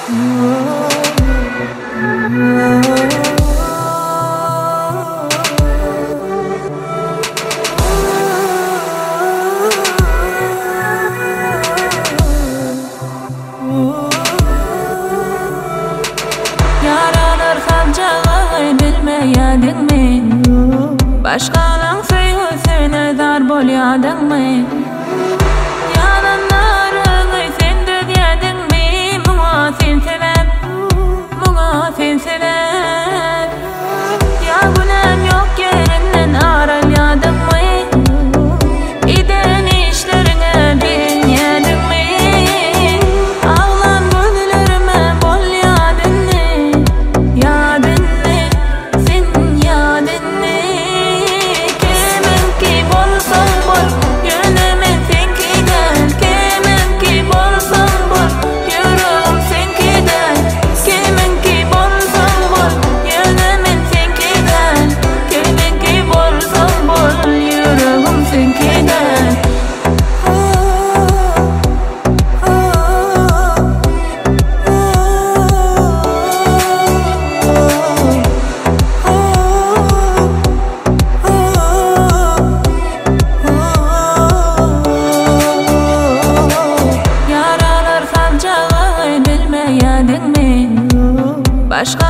Yaralar halcağı bilmeyedinmi? Başkalarının süyüsüne dar bolyadinmi? Yalanlarını sen düzeyedinmi? Buna sen sebep, buna sen sebep. Ya günahın yok yerinden aralyadinmi? İden işlerine binyedinmi? Ağlan gözlerime bolyadinmi? Yadinmi, sen yadinmi? Kiminki bolsan bol, yönümin senkiden. Kiminki bolsan bol, yüreğim senkiden. Kiminki bolsan bol, yönümin senkiden. Kiminki bolsan bol, yüreğim senkiden. Yaralar halcağı bilmeyedinmi? Başka